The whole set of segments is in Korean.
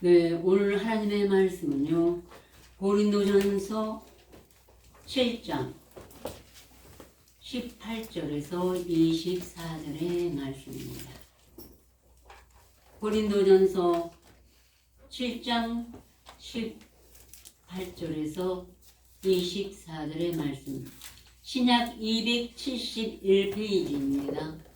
네, 오늘 하나님의 말씀은요, 고린도전서 7장 18절에서 24절의 말씀입니다. 고린도전서 7장 18절에서 24절의 말씀, 신약 271페이지입니다.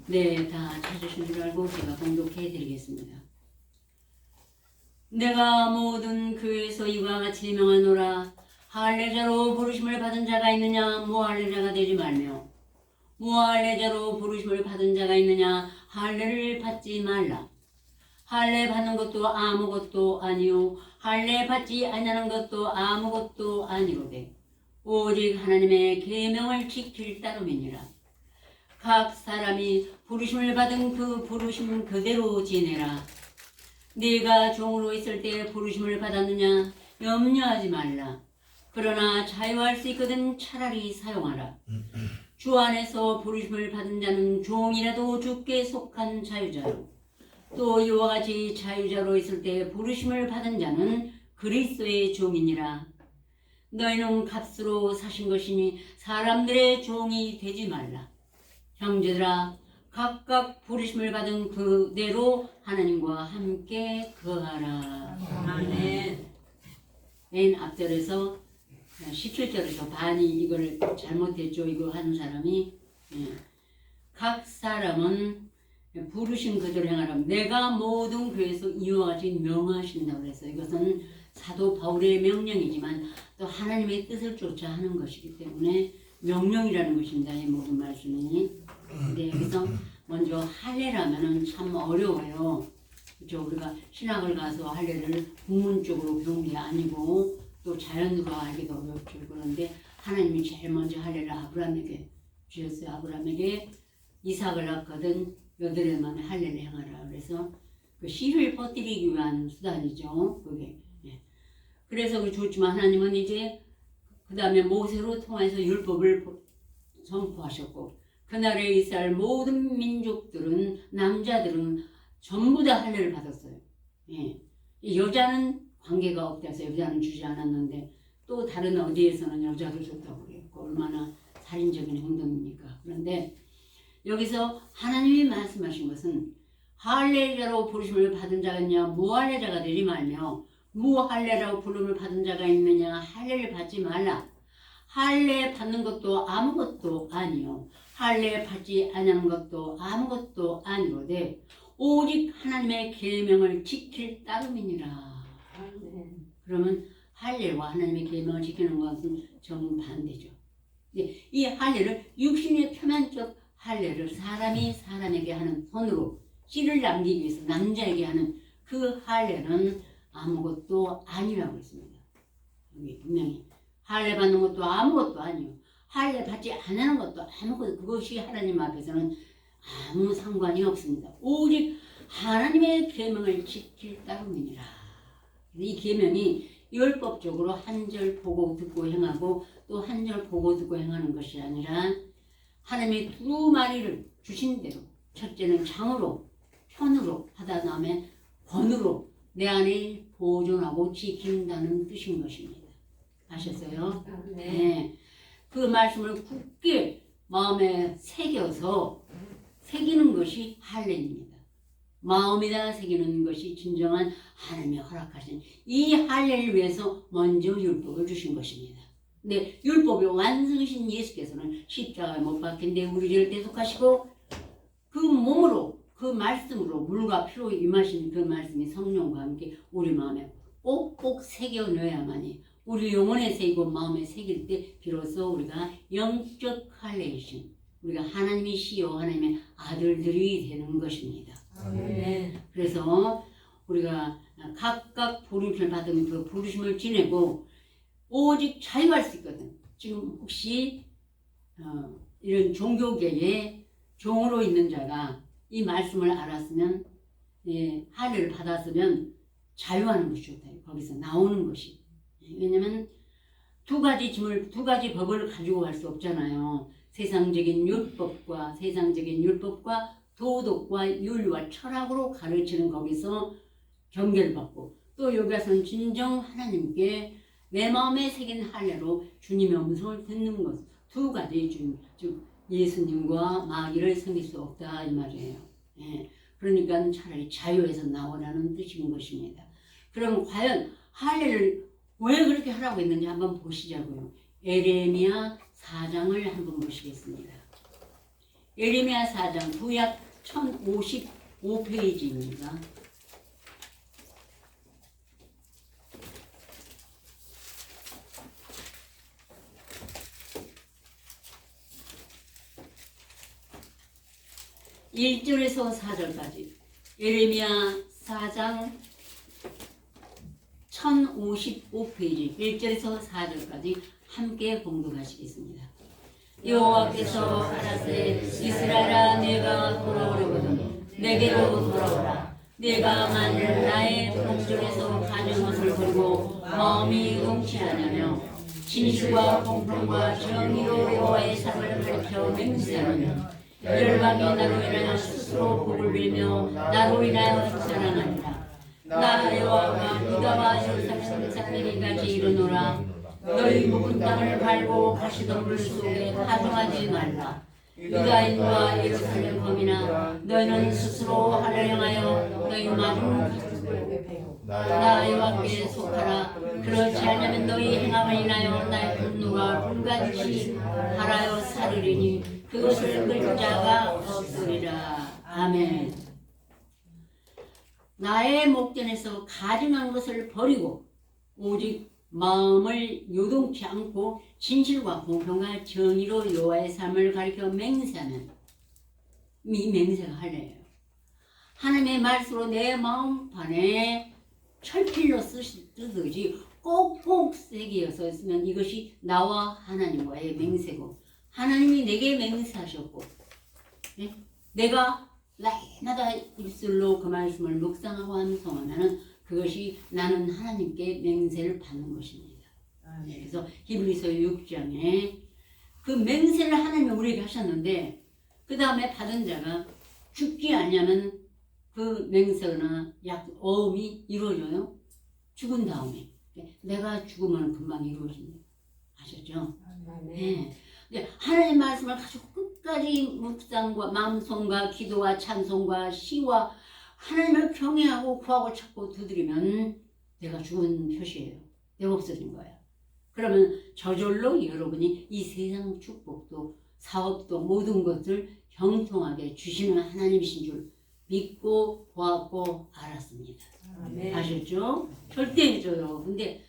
네, 다 찾으신 줄 알고 제가 봉독해 드리겠습니다. 내가 모든 교회에서 이와 같이 명하노라. 할례자로 부르심을 받은 자가 있느냐 무할례자가 되지 말며, 무할례자로 부르심을 받은 자가 있느냐 할례를 받지 말라. 할례 받는 것도 아무것도 아니요 할례 받지 아니하는 것도 아무것도 아니로되 오직 하나님의 계명을 지킬 따름이니라. 각 사람이 부르심을 받은 그 부르심 그대로 지내라. 네가 종으로 있을 때 부르심을 받았느냐 염려하지 말라. 그러나 자유할 수 있거든 차라리 사용하라. 주 안에서 부르심을 받은 자는 종이라도 주께 속한 자유자요, 또 이와 같이 자유자로 있을 때 부르심을 받은 자는 그리스도의 종이니라. 너희는 값으로 사신 것이니 사람들의 종이 되지 말라. 형제들아, 각각 부르심을 받은 그대로 하나님과 함께 거하라. 아멘. 맨 앞절에서 17절에서 반이 이걸 잘못했죠. 이거 하는 사람이, 각 사람은 부르신 그대로 행하라. 내가 모든 교회에서 이와 같이 명하신다고 그래서 이것은 사도 바울의 명령이지만 또 하나님의 뜻을 쫓아 하는 것이기 때문에 명령이라는 것입니다. 이 모든 말씀이. 네, 그래서 먼저 할례라면은 참 어려워요. 그렇죠? 우리가 신학을 가서 할례를 국문적으로 배운 게 아니고 또 자연으로 알기도 어렵죠. 그런데 하나님이 제일 먼저 할례를 아브라함에게 주셨어요. 아브라함에게 이삭을 낳거든 여드레만 할례를 행하라. 그래서 그 씨를 퍼뜨리기 위한 수단이죠. 그게. 예. 그래서 좋지만 하나님은 이제 그 다음에 모세로 통해서 율법을 선포하셨고, 그날에 이스라엘 모든 민족들은, 남자들은 전부 다 할례를 받았어요. 예. 여자는 관계가 없다 해서 여자는 주지 않았는데, 또 다른 어디에서는 여자도 줬다고 그래요. 얼마나 살인적인 행동입니까? 그런데 여기서 하나님이 말씀하신 것은 할례자로 부르심을 받은 자가 있냐 무할례자가 되지 말며, 무할례라고 부름을 받은 자가 있느냐 할례를 받지 말라. 할례 받는 것도 아무것도 아니요 할례 받지 아니하는 것도 아무것도 아니로되 오직 하나님의 계명을 지킬 따름이니라. 그러면 할례와 하나님의 계명을 지키는 것은 정반대죠. 이 할례를 육신의 표면적 할례를 사람이 사람에게 하는 손으로 씨를 남기기 위해서 남자에게 하는 그 할례는 아무것도 아니라고 했습니다. 여기 분명히 할례 받는 것도 아무것도 아니요 할례 받지 않는 것도 아무것도, 그것이 하나님 앞에서는 아무 상관이 없습니다. 오직 하나님의 계명을 지킬 따름이니라. 이 계명이 율법적으로 한 절 보고 듣고 행하고 또 한 절 보고 듣고 행하는 것이 아니라 하나님의 두 마리를 주신 대로, 첫째는 장으로 편으로 하다 다음에 권으로 내 안에 보존하고 지킨다는 뜻인 것입니다. 아셨어요? 네. 그 말씀을 굳게 마음에 새겨서 새기는 것이 할례입니다. 마음에다 새기는 것이 진정한 하나님의 허락하신 이 할례를 위해서 먼저 율법을 주신 것입니다. 근데 율법의 완성이신 예수께서는 십자가에 못 박힌데 우리를 대속하시고 그 몸으로 그 말씀으로 물과 피로 임하신 그 말씀이 성령과 함께 우리 마음에 꼭꼭 새겨 넣어야만이 우리 영혼에 새기고 마음에 새길 때 비로소 우리가 영적 할례이신 우리가 하나님이시요 하나님의 아들들이 되는 것입니다. 네. 그래서 우리가 각각 부르심을 받은 그 부르심을 지내고 오직 자유할 수 있거든. 지금 혹시 이런 종교계에 종으로 있는 자가 이 말씀을 알았으면, 할례를 받았으면 자유하는 것이 좋다. 거기서 나오는 것이. 왜냐면 두 가지 법을 가지고 갈 수 없잖아요. 세상적인 율법과 도덕과 윤리와 철학으로 가르치는 거기서 경계를 받고, 또 여기 와서는 진정 하나님께 내 마음에 새긴 할례로 주님의 음성을 듣는 것, 두 가지 즉 예수님과 마귀를 섬길 수 없다 이 말이에요. 예. 그러니까 차라리 자유에서 나오라는 뜻인 것입니다. 그럼 과연 할례를 왜 그렇게 하라고 했는지 한번 보시자고요. 에레미야 4장을 한번 보시겠습니다. 에레미야 4장 구약 1055페이지입니다. (1절에서) (4절까지) 에레미야 4장 1055페이지 1절에서 4절까지 함께 봉독하시겠습니다. 여호와께서 가라사대 이스라엘아 내가 돌아오려거든 내게로 돌아오라. 내가 만일 나의 목전에서 가진 것을 버리고 마음이 동치하냐며 진실과 공평과 정의로 여호와의 삶을 가르쳐 맹세하며 열방이 나로 인하여 스스로 복을 빌며 나로 인하여 자랑하리라. 나 여호와가 유다와 예루살렘 사람에게까지 이르노라. 너희 묵은 땅을 밟고 가시덤불 속에 파종하지 말라. 유다인과 예루살렘 범이나 너희는 스스로 하나를 향하여 너희 마음을 나 여호와께 속하라. 그렇지 않으면 너희 행함을 인하여 나의 분노가 불같이 하라여 사르리니 그것을 끌 자가 없으리라. 아멘. 나의 목전에서 가증한 것을 버리고 오직 마음을 요동치 않고 진실과 공평과 정의로 여호와의 삶을 가리켜 맹세하면 이 맹세가 할례예요. 하나님의 말씀으로 내 마음판에 철필로 쓰듯이 꼭꼭 새기어서 쓰면 이것이 나와 하나님과의 맹세고, 하나님이 내게 맹세하셨고, 네? 내가 날마다 입술로 그 말씀을 묵상하고 암송하면 그것이 나는 하나님께 맹세를 받는 것입니다. 네, 그래서 히브리서 6장에 그 맹세를 하나님이 우리에게 하셨는데 그 다음에 받은 자가 죽지 않냐면 그 맹세나 어음이 이루어져요. 죽은 다음에 내가 죽으면 금방 이루어집니다. 아셨죠? 네. 하나님 말씀을 가지고 끝까지 묵상과 마음송과 기도와 찬송과 시와 하나님을 경외하고 구하고 찾고 두드리면 내가 죽은 표시예요. 내가 없어진 거예요. 그러면 저절로 여러분이 이 세상 축복도 사업도 모든 것을 형통하게 주시는 하나님이신 줄 믿고 보았고 알았습니다. 아멘. 아셨죠? 절대 해줘요. 근데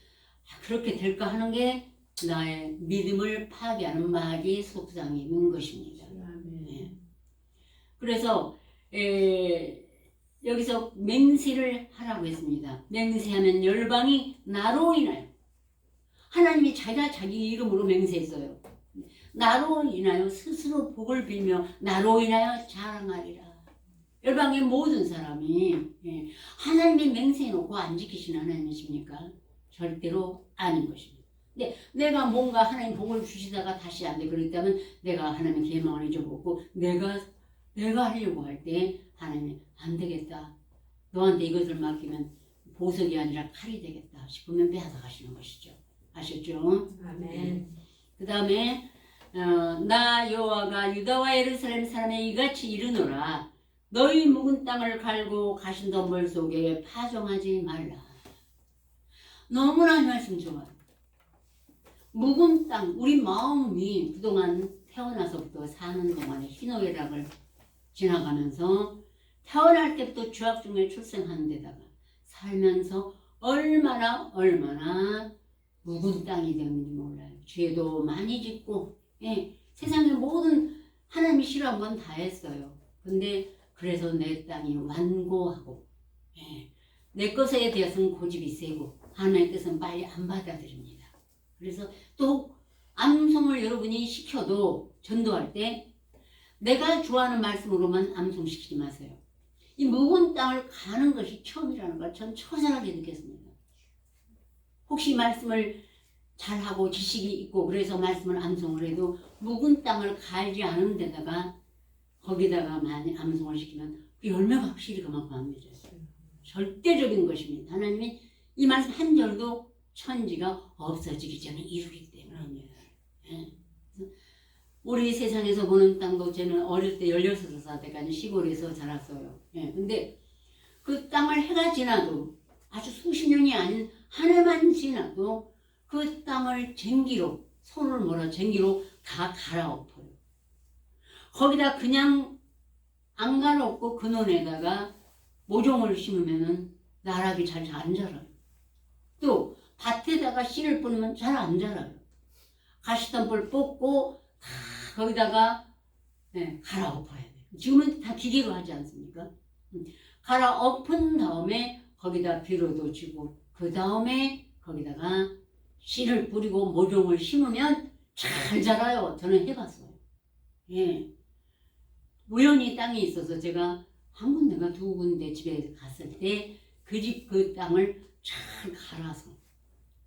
그렇게 될까 하는 게 나의 믿음을 파괴하는 마귀의 속상이 있는 것입니다. 네. 그래서 여기서 맹세를 하라고 했습니다. 맹세하면 열방이 나로 인하여, 하나님이 자기가 자기 이름으로 맹세했어요. 나로 인하여 스스로 복을 빌며 나로 인하여 자랑하리라. 열방의 모든 사람이 하나님이 맹세해놓고 안 지키시는 하나님이십니까? 절대로 아닌 것입니다. 근데 내가 뭔가 하나님 복을 주시다가 다시 안 돼 그랬다면 내가 하나님의 계명을 잊어먹고 내가 하려고 할 때 하나님이 안 되겠다. 너한테 이것을 맡기면 보석이 아니라 칼이 되겠다 싶으면 빼앗아 가시는 것이죠. 아셨죠? 아멘. 그 다음에 나 여호와가 유다와 예루살렘 사람에 이같이 이르노라. 너희 묵은 땅을 갈고 가신 덤불 속에 파종하지 말라. 너무나 이 말씀 좋아요. 묵은 땅, 우리 마음이 그동안 태어나서부터 사는 동안에 희노애락을 지나가면서 태어날 때부터 죄악 중에 출생하는 데다가 살면서 얼마나 묵은 땅이 되는지 몰라요. 죄도 많이 짓고 세상의 모든 하나님이 싫어한 건 다 했어요. 근데 그래서 내 땅이 완고하고 내 것에 대해서는 고집이 세고 하나님의 뜻은 빨리 안 받아들입니다. 그래서 또 암송을 여러분이 시켜도 전도할 때 내가 좋아하는 말씀으로만 암송시키지 마세요. 이 묵은 땅을 가는 것이 처음이라는 걸 전 처절하게 느꼈습니다. 혹시 말씀을 잘하고 지식이 있고 그래서 말씀을 암송을 해도 묵은 땅을 갈지 않은 데다가 거기다가 많이 암송을 시키면 그 열매가 확실히 그만큼 안 맺어요. 절대적인 것입니다. 하나님이 이 말씀 한 절도 천지가 없어지기 전에 이루기 때문입니다. 예. 우리 세상에서 보는 땅도 저는 어릴 때 16살 때까지 시골에서 자랐어요. 예. 근데 그 땅을 해가 지나도 아주 수십 년이 아닌 한 해만 지나도 그 땅을 쟁기로 손을 몰아 쟁기로 다 갈아엎어요. 거기다 그냥 안 갈아엎고 그 논에다가 모종을 심으면은 나락이 잘 안 자라요. 또 밭에다가 씨를 뿌리면 잘 안 자라요. 가시덤불 뽑고 다 거기다가 갈아엎어야 돼요. 지금은 다 기계로 하지 않습니까? 갈아엎은 다음에 거기다 비료도 주고 그 다음에 거기다가 씨를 뿌리고 모종을 심으면 잘 자라요. 저는 해봤어요. 예. 우연히 땅이 있어서 제가 한 군데가 두 군데 집에 갔을 때 그 집 그 땅을 잘 갈아서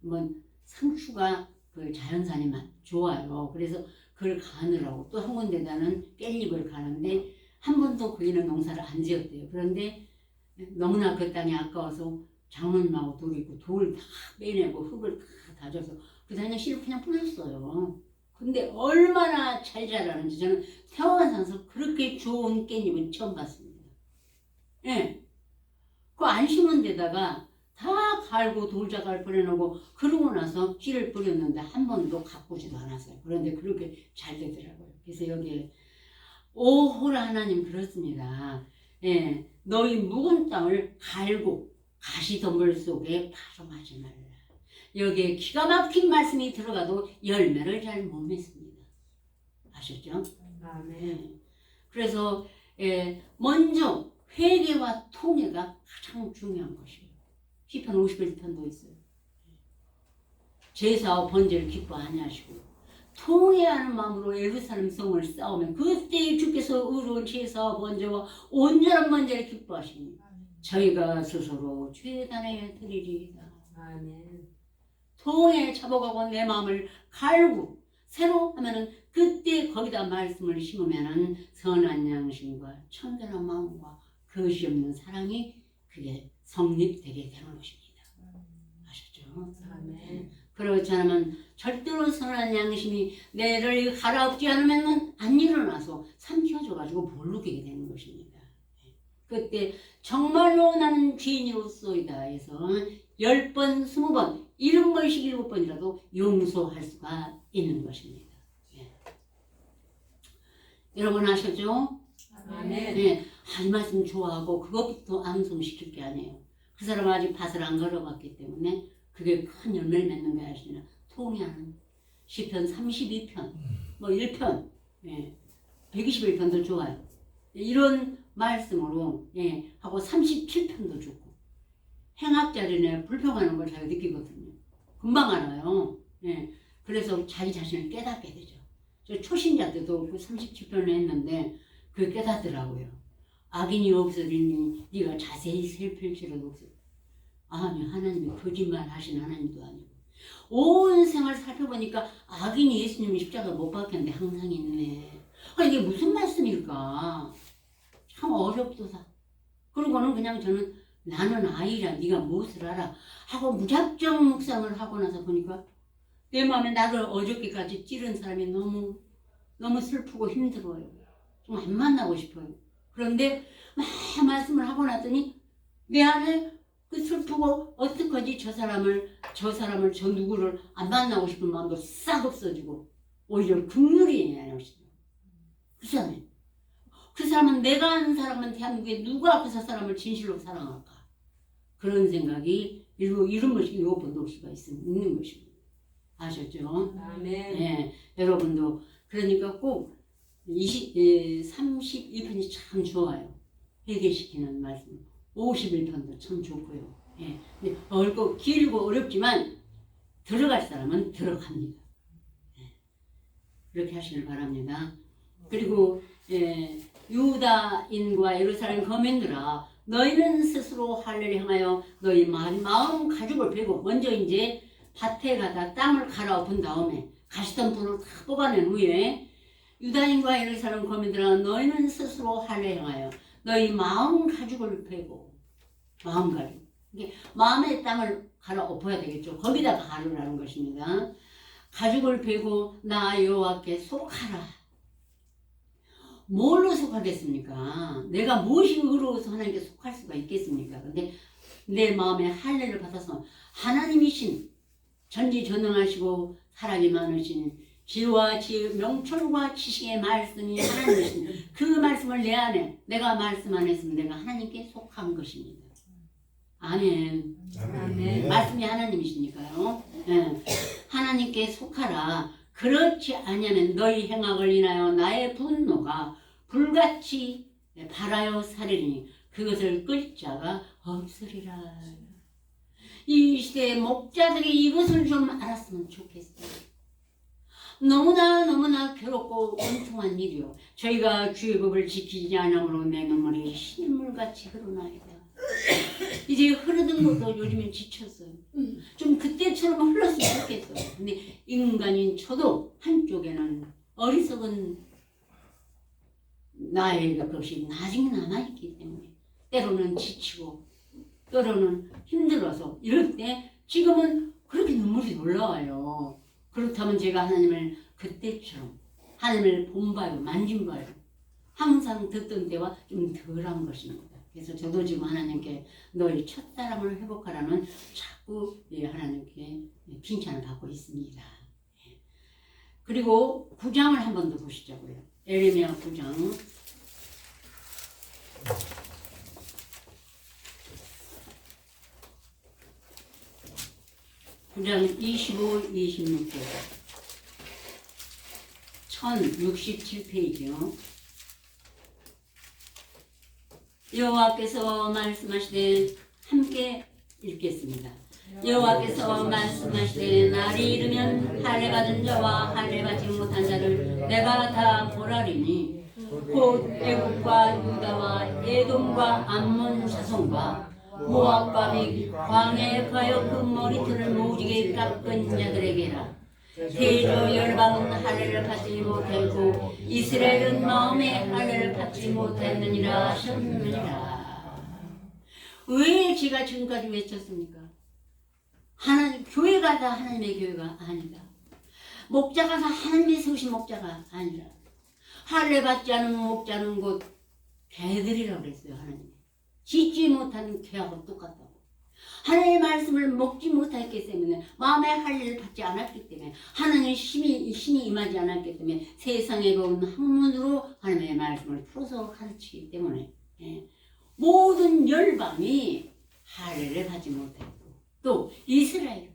뭐 상추가 그 자연산이 좋아요. 그래서 그걸 가느라고 또 한 군데다는 깻잎을 가는데 한 번도 거기는 농사를 안 지었대요. 그런데 너무나 그 땅이 아까워서 장로님하고 돌 있고 돌 다 빼내고 흙을 다 다져서 그 다음에 씨를 그냥 뿌렸어요. 근데 얼마나 잘 자라는지 저는 태화산에서 그렇게 좋은 깻잎은 처음 봤습니다. 예. 그 안 심은 데다가 다 갈고 돌자갈 뿌려놓고 그러고 나서 씨를 뿌렸는데 한 번도 가꾸지도 않았어요. 그런데 그렇게 잘 되더라고요. 그래서 여기에 오호라 하나님 그렇습니다. 예. 너희 묵은 땅을 갈고 가시덤불 속에 파종하지 말라. 여기에 기가 막힌 말씀이 들어가도 열매를 잘 못 맺습니다. 아셨죠? 아멘. 그래서 먼저 회개와 통회가 가장 중요한 것이에요. 시편 51편도 있어요. 제사와 번제를 기뻐하냐 하시고 통회하는 마음으로 예루살렘 성을 쌓으면 그때 주께서 의로운 제사와 번제와 온전한 번제를 기뻐하시니 저희가 스스로 죄단에 드리리이다. 아멘. 통에 잡아가고 내 마음을 갈고 새로 하면은 그때 거기다 말씀을 심으면은 선한 양심과 청결한 마음과 거짓 없는 사랑이 그게 성립되게 되는 것입니다. 아셨죠? 아멘. 그렇지 않으면 절대로 선한 양심이 내를 갈아엎지 않으면 안 일어나서 삼켜져가지고 모르게 되는 것입니다. 그때 정말로 나는 죄인으로서이다 해서 10번, 20번, 70번씩 7번이라도 용서할 수가 있는 것입니다. 예. 여러분 아셨죠? 아멘. 예. 이 말씀 좋아하고 그것부터 암송시킬 게 아니에요. 그 사람은 아직 밭을 안 걸어봤기 때문에 그게 큰 열매를 맺는 게 아니라 통해하는 시편 32편, 뭐 1편, 예. 121편도 좋아요. 이런 말씀으로 하고 37편도 좋고 행악자리네 불평하는 걸 잘 느끼거든요. 금방 알아요. 그래서 자기 자신을 깨닫게 되죠. 저 초신자 때도 그 37편을 했는데 그걸 깨닫더라고요. 악인이 없으리니 네가 자세히 살필지라도 없어. 아니 하나님이 거짓말 하신 하나님도 아니고 온 생활 살펴보니까 악인이 예수님이 십자가 못 박혔는데 항상 있네. 이게 무슨 말씀일까? 참 어렵도다. 그러고는 그냥 저는 나는 아이라 네가 무엇을 알아 하고 무작정 묵상을 하고 나서 보니까 내 마음에 나를 어저께까지 찌른 사람이 너무 슬프고 힘들어요. 좀 안 만나고 싶어요. 그런데 막 말씀을 하고 났더니 내 안에 그 슬프고 어떡하지 저 사람을 저 누구를 안 만나고 싶은 마음도 싹 없어지고 오히려 긍휼이 나오시더라고요. 그 사람은 내가 아는 사람은 대한민국에 누가 그 사람을 진실로 사랑할까? 그런 생각이 이런 것이 요번독시가 있는 것입니다. 아셨죠? 아멘. 여러분도 그러니까 꼭 32편이 참 좋아요. 회개시키는 말씀. 51편도 참 좋고요. 근데 어렵고 길고 어렵지만 들어갈 사람은 들어갑니다. 그렇게 하시길 바랍니다. 그리고 유다인과 예루살렘 거민들아 너희는 스스로 할례를 행하여 너희 마음 가죽을 베고 먼저 이제 밭에 가다 땅을 갈아엎은 다음에 가시덤불을 다 뽑아낸 후에 유다인과 예루살렘 거민들아 너희는 스스로 할례 행하여 너희 마음 가죽을 베고 마음 가죽 이게 마음의 땅을 갈아엎어야 되겠죠. 거기다가 가루라는 것입니다. 가죽을 베고 나 여호와께 속하라. 뭘로 속하겠습니까? 내가 무엇이 의로워서 하나님께 속할 수가 있겠습니까? 근데 내 마음에 할례를 받아서 하나님이신 전지전능하시고 사랑이 많으신 지혜와 명철과 지식의 말씀이 하나님이신 그 말씀을 내 안에 내가 말씀 안에 있으면 내가 하나님께 속한 것입니다. 아멘. 아멘. 말씀이 하나님이시니까요. 예. 하나님께 속하라. 그렇지 아니하면 너희 행악을 인하여 나의 분노가 불같이 발하여 사리니 그것을 끌 자가 없으리라. 이 시대의 목자들이 이것을 좀 알았으면 좋겠어요. 너무나 괴롭고 원통한 일이요. 저희가 주의 법을 지키지 않으므로 내 눈물이 신물같이 흐르나이다. 이제 흐르던 것도 요즘엔 지쳤어요. 좀 그때처럼 흘렀으면 좋겠어요. 근데 인간인 저도 한쪽에는 어리석은 나의 것이 아직 남아있기 때문에 때로는 지치고 때로는 힘들어서 이럴 때 지금은 그렇게 눈물이 올라와요. 그렇다면 제가 하나님을 그때처럼 하나님을 본 바요 만진 바요 항상 듣던 때와 좀 덜한 것입니다. 그래서 저도 지금 하나님께 너희 첫사랑을 회복하라는 자꾸 하나님께 칭찬을 받고 있습니다. 그리고 9장을 한 번 더 보시자고요. 에레미야 9장 9장 25, 26절 1067페이지요. 여호와께서 말씀하시되 함께 읽겠습니다. 여호와께서 말씀하시되 날이 이르면 할례 받은 자와 할례 받지 못한 자를 내가 다 벌하리니 곧 애국과 유다와 에돔과 암몬 자손과 모압과 및 광야에 가여 그 머리털을 모지게 깎은 자들에게라. 대저 열방은 할례를 받지 못했고 이스라엘은 마음에 할례를 받지 못했느니라 하셨느니라. 왜 제가 지금까지 외쳤습니까? 하나님 교회가 다 하나님의 교회가 아니다. 목자가 다 하나님의 세우신 목자가 아니라 할례 받지 않은 목자는 곧 개들이라고 그랬어요. 하나님 짓지 못하는 개하고 똑같다고. 하나님의 말씀을 먹지 못했기 때문에 마음의 할례를 받지 않았기 때문에 하나님의 신이 임하지 않았기 때문에 세상에 온 학문으로 하나님의 말씀을 풀어서 가르치기 때문에 모든 열방이 할례를 받지 못했고 또 이스라엘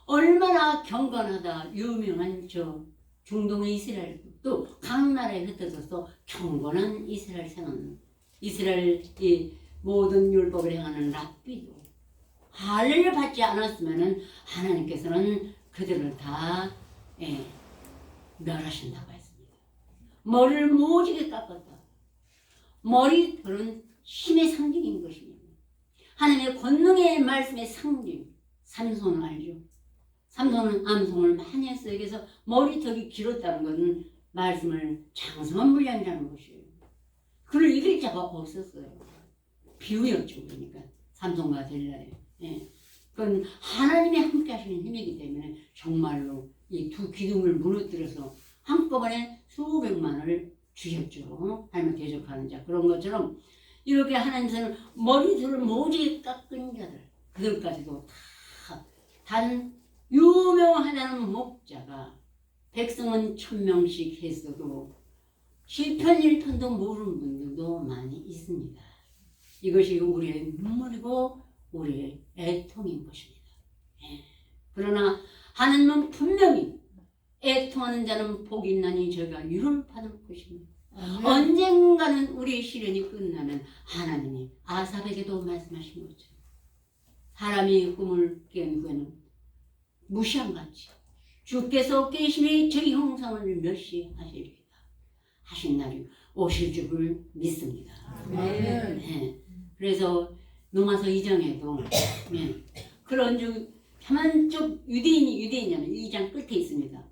얼마나 경건하다 유명한 저 중동의 이스라엘 또 각 나라에 흩어져서 경건한 이스라엘 생활 이스라엘 모든 율법을 행하는 랍비도 할례를 받지 않았으면 하나님께서는 그들을 다 멸하신다고 했습니다. 머리를 모지게 깎았다. 머리털은 힘의 상징인 것입니다. 하나님의 권능의 말씀의 상징. 삼손은 알죠? 삼손은 암송을 많이 했어요. 그래서 머리털이 길었다는 것은 말씀을 장성한 물량이라는 것이에요. 그를 이길 자가 없었어요. 비유였죠. 그러니까 삼손과 델라예요. 그건 하나님이 함께 하시는 힘이기 때문에 정말로 이 두 기둥을 무너뜨려서 한꺼번에 수백만을 주셨죠. 하나님 대적하는 자. 그런 것처럼 이렇게 하나님께서는 머리털을 모지게 깎은 자들 그들까지도 다 단 유명하다는 목자가 백성은 1000명씩 했어도 시편 1편도 모르는 분들도 많이 있습니다. 이것이 우리의 눈물이고 우리의 애통인 것입니다. 그러나 하나님은 분명히 애통하는 자는 복이 있나니 저희가 유를 받을 것입니다. 언젠가는 우리의 시련이 끝나면 하나님이 아삽에게도 말씀하신 것처럼 사람이 꿈을 깬 후에는 무시한 같이 주께서 깨심에 저희 형상을 멸시하시리이다 하신 날이 오실 줄을 믿습니다. 그래서 로마서 2장에도 그런 중 표면적 유대인이냐면 2장 끝에 있습니다.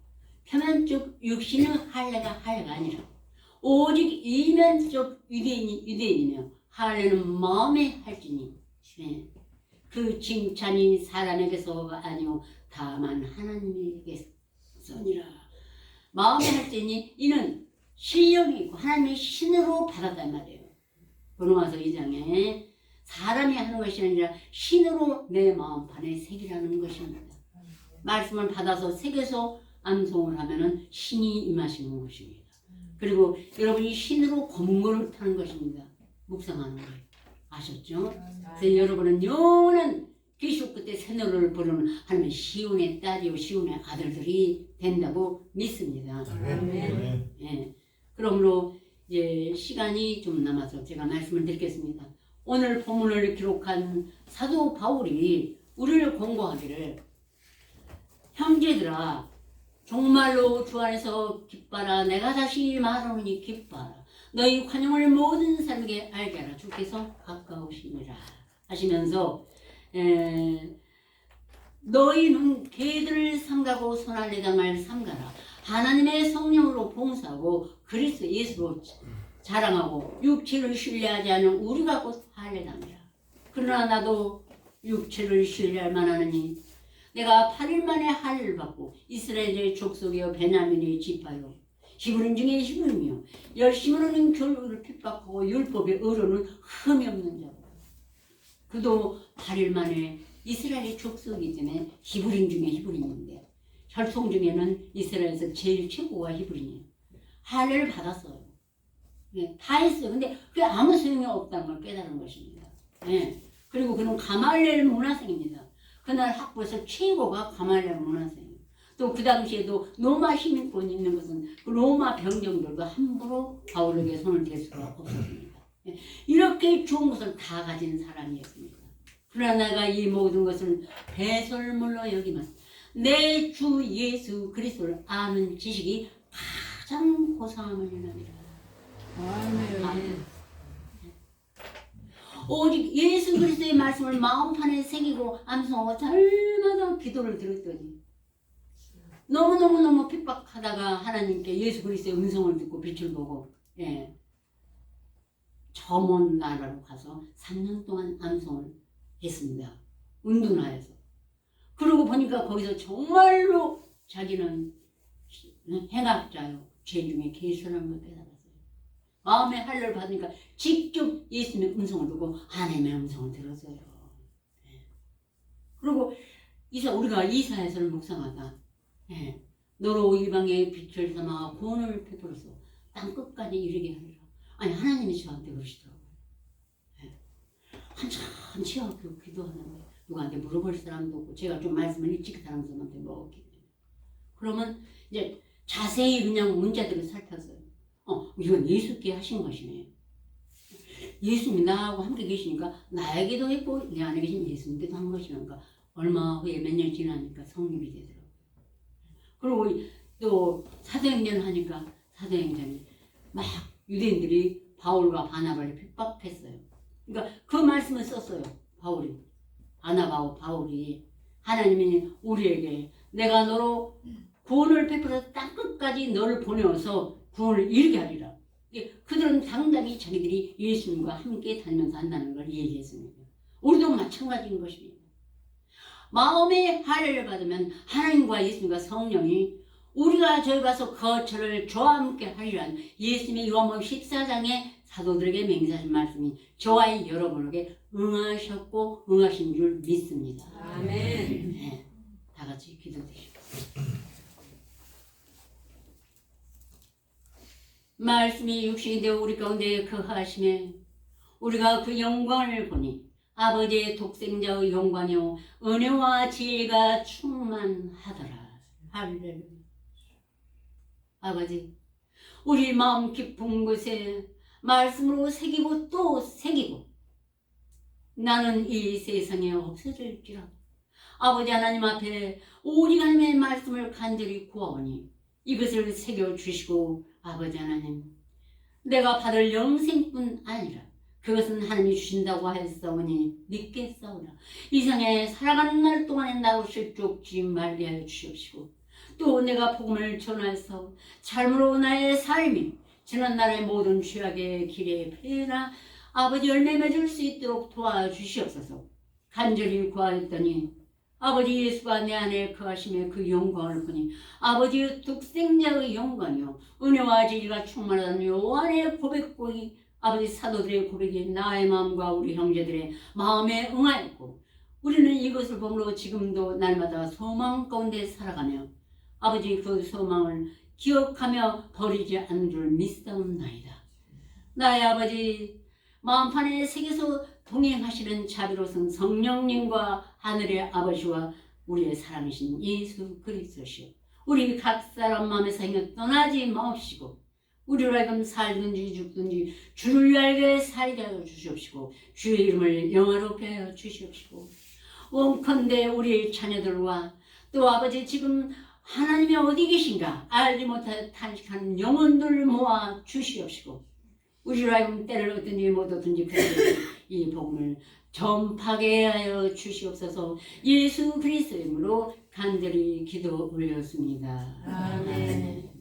표면적 육신의 할례가 아니라 오직 이면적 유대인이며 할례는 마음의 할지니 네. 그 칭찬이 사람에게서가 아니오 다만 하나님에게서니라. 마음의 할지니 이는 실력이 있고 하나님의 신으로 받았단 말이에요. 로마서 2장에 사람이 하는 것이 아니라 신으로 내 마음판에 새기라는 것입니다. 말씀을 받아서 새겨서 암송을 하면은 신이 임하시는 것입니다. 그리고 여러분이 신으로 검은고를 타는 것입니다. 묵상하는 거예요. 아셨죠? 그래서 여러분은 영원한 귀속 끝에 새노래를 부르는 하나님의 시온의 딸이요 시온의 아들들이 된다고 믿습니다. 아멘. 예. 그러므로 이제 시간이 좀 남아서 제가 말씀을 드리겠습니다. 오늘 본문을 기록한 사도 바울이 우리를 권고하기를 형제들아 정말로 주 안에서 기뻐라. 내가 다시 말하노니 기뻐라. 너희 관용을 모든 사람에게 알게 하라. 주께서 가까우시니라 하시면서 너희는 개들을 삼가고 손알레당을 삼가라. 하나님의 성령으로 봉사하고 그리스도 예수로 자랑하고 육체를 신뢰하지 않은 우리가 곧 할례당이라. 그러나 나도 육체를 신뢰할 만하느니 내가 8일 만에 할례를 받고 이스라엘의 족속이여 베냐민의 지파요 히브리인 중에 히브리며 열심으로는 교육을 핍박하고 율법의 의로는 흠이 없는 자고 그도 8일 만에 이스라엘의 족속이기 때문에 히브리인 중에 히브리인인데 혈통 중에는 이스라엘에서 제일 최고가 히브리인이에요. 할례를 받았어요. 네, 다 했어요. 근데 그게 아무 소용이 없다는 걸 깨달은 것입니다. 네. 그리고 그는 가말리엘 문화생입니다. 그날 학부에서 최고가 가말리엘 문화생이에요. 또 그 당시에도 로마 시민권이 있는 것은 그 로마 병정들도 함부로 바울에게 손을 댈 수가 없었습니다. 네. 이렇게 좋은 것을 다 가진 사람이었습니다. 그러나 내가 이 모든 것을 배설물로 여기만 내 주 예수 그리스도를 아는 지식이 가장 고상함을 인하리라. 아멘. 오직 예수 그리스도의 말씀을 마음판에 새기고 암송하고 날마다 기도를 들었더니 너무너무 핍박하다가 하나님께 예수 그리스도의 음성을 듣고 빛을 보고 저 먼 나라로 가서 3년 동안 암송을 했습니다. 운둔하여서. 그러고 보니까 거기서 정말로 자기는 행악자요 죄 중에 개선한 걸 깨달았어요. 마음의 할례를 받으니까 직접 예수님의 음성을 듣고 하나님의 음성을 들었어요. 그리고 우리가 이사야서를 묵상하다 너로 이방의 빛을 삼아 구원을 베풀어서 땅끝까지 이르게 하리라. 아니 하나님이 저한테 그러시더라고요. 한참 치하고 기도하는데 누구한테 물어볼 사람도 없고 제가 좀 말씀을 일찍 다른 사람한테 먹었기 때문에 그러면 이제 자세히 그냥 문자들을 살폈어요. 이건 예수께 하신 것이네. 예수님이 나하고 함께 계시니까 나에게도 했고 내 안에 계신 예수님께도 한 것이니까 얼마 후에 몇 년 지나니까 성립이 되더라고요. 그리고 또 사도행전 하니까 사도행전이 막 유대인들이 바울과 바나바를 핍박했어요. 그러니까 그 말씀을 썼어요. 바울이 바울이 하나님이 우리에게 내가 너로 구원을 베풀어서 땅끝까지 너를 보내어서 구원을 이루게 하리라. 그들은 당당히 자기들이 예수님과 함께 다니면서 한다는 걸 얘기했습니다. 우리도 마찬가지인 것입니다. 마음의 할례를 받으면 하나님과 예수님과 성령이 우리가 저기 가서 거처를 저와 함께 하리라는 예수님의 요한복음 14장에 사도들에게 맹세하신 말씀이 저와 여러분에게 응하셨고 응하신 줄 믿습니다. 아멘. 네, 다 같이 기도드립시다. 말씀이 육신이 되어 우리 가운데 거하심에 우리가 그 영광을 보니 아버지의 독생자의 영광이요 은혜와 지혜가 충만하더라. 할렐루야. 아버지 우리 마음 깊은 곳에 말씀으로 새기고 또 새기고 나는 이 세상에 없어질지라도 아버지 하나님 앞에 오직 하나님의 말씀을 간절히 구하오니 이것을 새겨주시고 아버지 하나님 내가 받을 영생뿐 아니라 그것은 하나님이 주신다고 하였사오니 믿겠사오나 이 세상에 살아가는 날 동안에 나로 실족지 말게 하여 주시옵시고 또 내가 복음을 전하여서 삶으로 나의 삶이 지난날의 모든 죄악의 길에 배나 아버지 열매 맺을 수 있도록 도와주시옵소서. 간절히 구하였더니 아버지 예수가 내 안에 거하심에 그 영광을 보니 아버지의 독생자의 영광이요 은혜와 진리가 충만하다는 요한의 고백이 아버지 사도들의 고백이 나의 마음과 우리 형제들의 마음에 응하였고 우리는 이것을 보므로 지금도 날마다 소망 가운데 살아가며 아버지 그 소망을 기억하며 버리지 않는 줄 믿사옵나이다. 나의 아버지 마음판에 새겨서 동행하시는 자비로운 성령님과 하늘의 아버지와 우리의 사랑이신 예수 그리스도시오. 우리 각 사람 마음에서 행여 떠나지 마옵시고 우리로 하여금 살든지 죽든지 주를 알게 살게 하여 주시옵시고 주의 이름을 영화롭게 하여 주시옵시고 원컨대 우리의 자녀들과 또 아버지 지금 하나님이 어디 계신가 알지 못해 탄식하는 영혼들을 모아 주시옵시고 우리로 하여금 때를 얻든지 못 얻든지 이 복음을 전파하게 하여 주시옵소서. 예수 그리스도의 이름으로 간절히 기도 올렸습니다. 아멘.